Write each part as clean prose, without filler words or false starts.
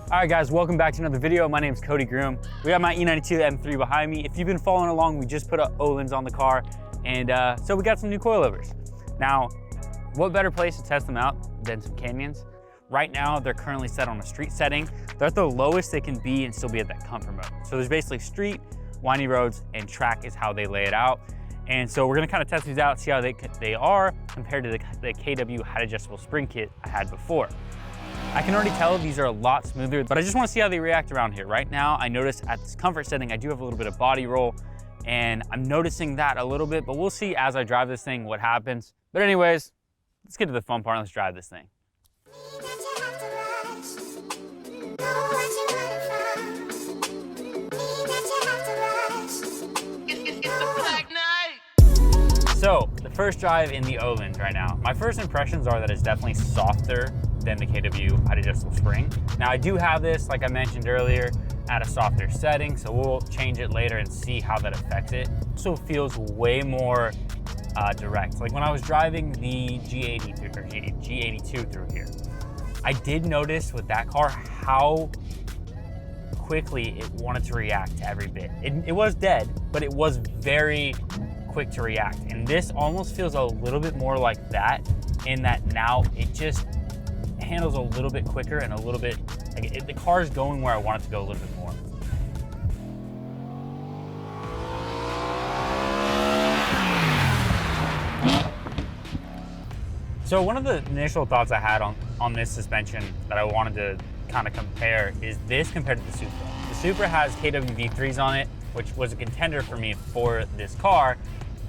All right guys, welcome back to another video. My name is Cody Groom. We got my E92 M3 behind me. If you've been following along, we just put up O-Lens on the car, and so we got some new coilovers. Now, what better place to test them out than some canyons? Right now, they're currently set on a street setting. They're at the lowest they can be and still be at that comfort mode. So there's basically street, windy roads, and track is how they lay it out. And so we're gonna kind of test these out, see how they are compared to the KW height adjustable spring kit I had before. I can already tell these are a lot smoother, but I just want to see how they react around here. Right now, I notice at this comfort setting, I do have a little bit of body roll, and I'm noticing that a little bit, but we'll see as I drive this thing what happens. But anyways, let's get to the fun part. Let's drive this thing. So, the first drive in the O-Lens right now. My first impressions are that it's definitely softer than the KW height adjustable spring. Now I do have this, like I mentioned earlier, at a softer setting, so we'll change it later and see how that affects it. It also feels way more direct. Like when I was driving the G80 or G82 through here, I did notice with that car how quickly it wanted to react to every bit. It was dead, but it was very quick to react. And this almost feels a little bit more like that, in that now it just handles a little bit quicker and a little bit, like the car is going where I want it to go a little bit more. So one of the initial thoughts I had on this suspension that I wanted to kind of compare is this compared to the Supra. The Supra has KW V3s on it, which was a contender for me for this car,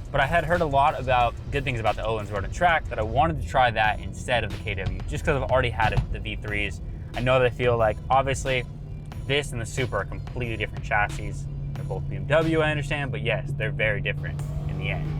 but I had heard a lot about good things about the O-Lens Road and Track that I wanted to try that instead of the KW, just because I've already had the V3s. I know that I feel like, obviously, this and the Supra are completely different chassis. They're both BMW, I understand, but yes, they're very different in the end.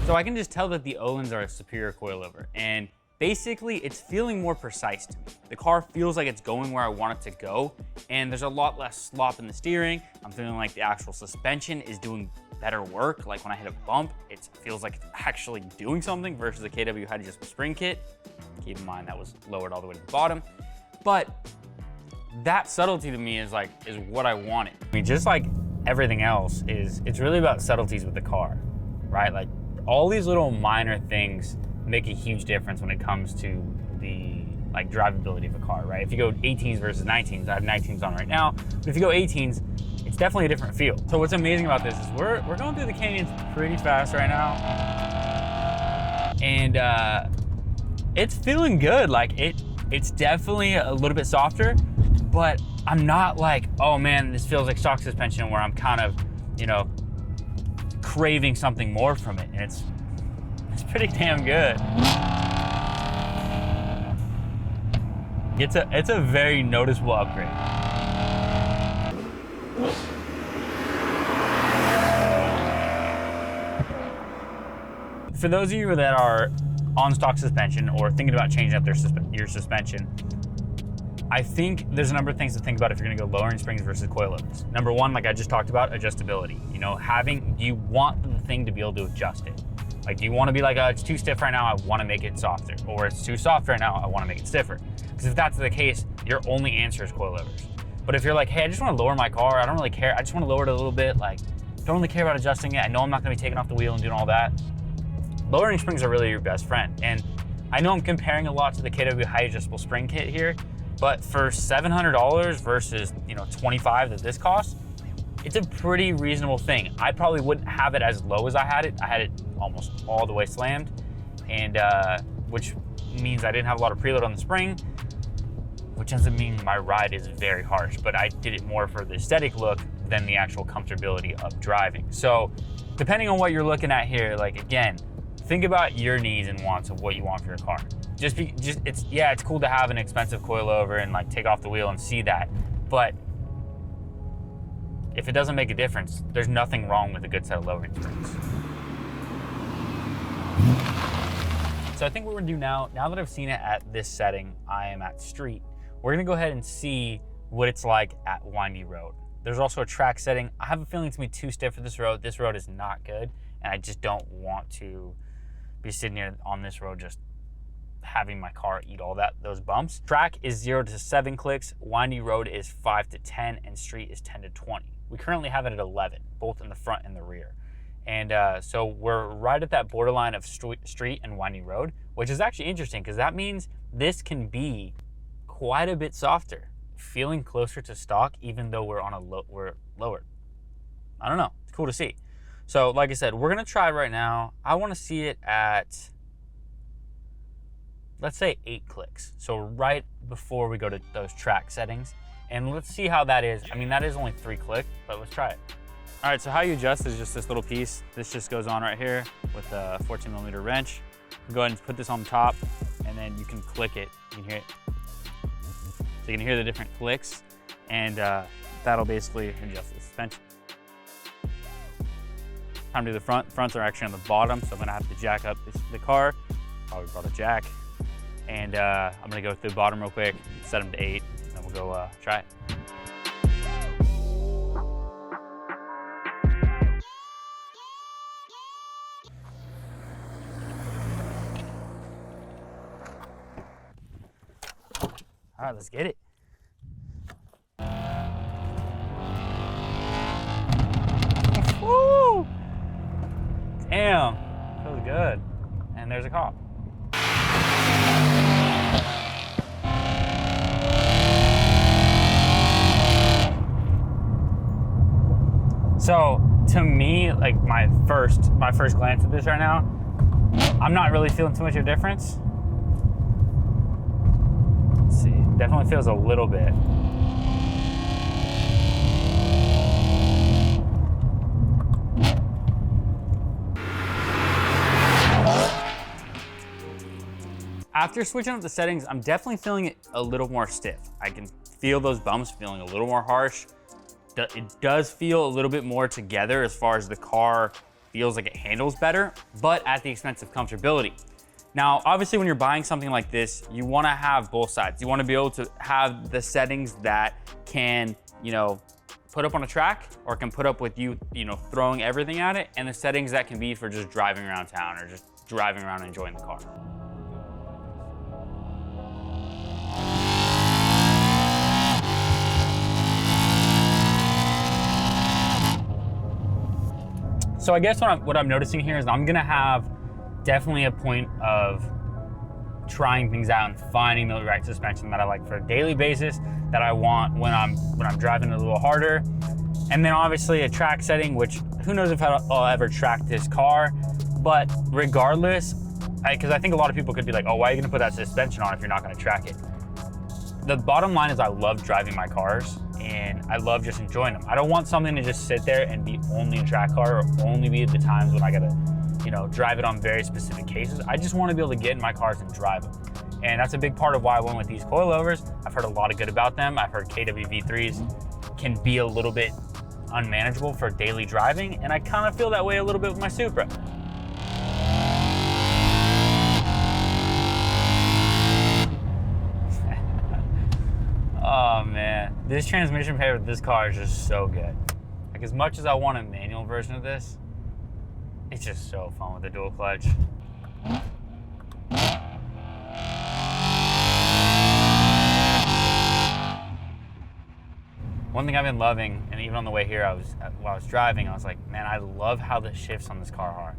So I can just tell that the O-Lens are a superior coilover, and basically it's feeling more precise to me. The car feels like it's going where I want it to go, and there's a lot less slop in the steering. I'm feeling like the actual suspension is doing better work. Like when I hit a bump, it feels like it's actually doing something versus the KW height adjustable spring kit. Keep in mind that was lowered all the way to the bottom. But that subtlety to me is what I wanted. I mean, just like everything else, it's really about subtleties with the car, right? Like, all these little minor things make a huge difference when it comes to the drivability of a car, right? If you go 18s versus 19s, I have 19s on right now, but if you go 18s, it's definitely a different feel. So what's amazing about this is we're going through the canyons pretty fast right now, and it's feeling good. Like it's definitely a little bit softer, but I'm not like, oh man, this feels like stock suspension where I'm kind of, you know, craving something more from it, and it's pretty damn good. It's a very noticeable upgrade. For those of you that are on stock suspension or thinking about changing up your suspension, I think there's a number of things to think about if you're gonna go lowering springs versus coilovers. Number one, like I just talked about, adjustability. You know, do you want the thing to be able to adjust it? Like, do you wanna be like, it's too stiff right now, I wanna make it softer. Or it's too soft right now, I wanna make it stiffer. Because if that's the case, your only answer is coilovers. But if you're like, hey, I just wanna lower my car, I don't really care, I just wanna lower it a little bit, like, don't really care about adjusting it, I know I'm not gonna be taking off the wheel and doing all that, lowering springs are really your best friend. And I know I'm comparing a lot to the KW height adjustable spring kit here, but for $700 versus, you know, $25 that this costs, it's a pretty reasonable thing. I probably wouldn't have it as low as I had it. I had it almost all the way slammed, and which means I didn't have a lot of preload on the spring, which doesn't mean my ride is very harsh, but I did it more for the aesthetic look than the actual comfortability of driving. So depending on what you're looking at here, like again, think about your needs and wants of what you want for your car. It's cool to have an expensive coilover and like take off the wheel and see that, but if it doesn't make a difference, there's nothing wrong with a good set of lowering springs. So I think what we're gonna do now that I've seen it at this setting, I am at street, we're gonna go ahead and see what it's like at windy road. There's also a track setting. I have a feeling it's gonna be too stiff for this road. This road is not good, and I just don't want to be sitting here on this road just having my car eat all those bumps. Track is 0 to 7 clicks, windy road is 5 to 10, and street is 10 to 20. We currently have it at 11, both in the front and the rear. And so we're right at that borderline of street and windy road, which is actually interesting because that means this can be quite a bit softer, feeling closer to stock, even though we're on we're lower. I don't know, it's cool to see. So like I said, we're gonna try right now. I wanna see it at, let's say 8 clicks. So right before we go to those track settings, and let's see how that is. I mean, that is only 3 clicks, but let's try it. All right, so how you adjust is just this little piece. This just goes on right here with a 14mm wrench. Go ahead and put this on top, and then you can click it. You can hear it. So you can hear the different clicks, and that'll basically adjust the suspension. Time to do the front. Fronts are actually on the bottom, so I'm gonna have to jack up the car. Probably brought a jack. And I'm gonna go through the bottom real quick, set them to 8, and then we'll go try it. All right, let's get it. Woo! Damn, feels good. And there's a cop. So to me, like my first glance at this right now, I'm not really feeling too much of a difference. Let's see, definitely feels a little bit. After switching up the settings, I'm definitely feeling it a little more stiff. I can feel those bumps feeling a little more harsh. It does feel a little bit more together as far as the car feels like it handles better, but at the expense of comfortability. Now, obviously when you're buying something like this, you wanna have both sides. You wanna be able to have the settings that can, put up on a track or can put up with you, throwing everything at it, and the settings that can be for just driving around town or just driving around and enjoying the car. So I guess what I'm noticing here is I'm gonna have definitely a point of trying things out and finding the right suspension that I like for a daily basis, that I want when I'm driving a little harder. And then obviously a track setting, which who knows if I'll ever track this car, but regardless, because I think a lot of people could be like, oh, why are you gonna put that suspension on if you're not gonna track it? The bottom line is I love driving my cars and I love just enjoying them. I don't want something to just sit there and be only a track car or only be at the times when I gotta, drive it on very specific cases. I just want to be able to get in my cars and drive them. And that's a big part of why I went with these coilovers. I've heard a lot of good about them. I've heard KWV3s can be a little bit unmanageable for daily driving, and I kind of feel that way a little bit with my Supra. Oh man, this transmission pair with this car is just so good. Like, as much as I want a manual version of this, it's just so fun with the dual clutch. One thing I've been loving, and even on the way here, while I was driving, I was like, man, I love how the shifts on this car are.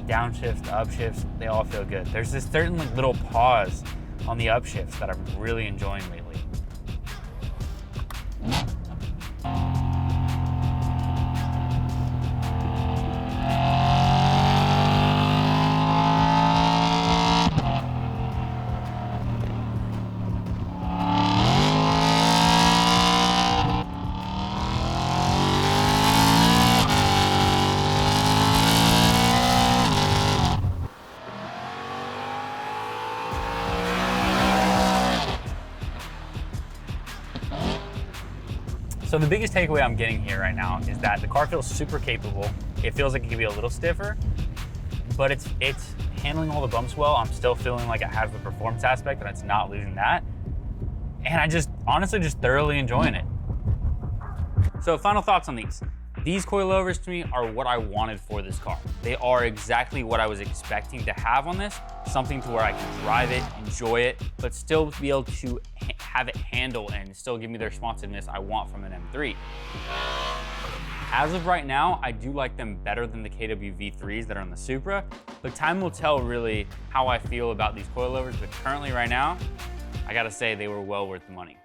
Downshifts, upshifts, they all feel good. There's this certain little pause on the upshifts that I'm really enjoying lately. So the biggest takeaway I'm getting here right now is that the car feels super capable. It feels like it could be a little stiffer, but it's handling all the bumps well. I'm still feeling like it has the performance aspect and it's not losing that. And I just, honestly, just thoroughly enjoying it. So final thoughts on these. These coilovers to me are what I wanted for this car. They are exactly what I was expecting to have on this, something to where I can drive it, enjoy it, but still be able to have it handle and still give me the responsiveness I want from an M3. As of right now, I do like them better than the KW V3s that are on the Supra, but time will tell really how I feel about these coilovers, but currently right now, I gotta say they were well worth the money.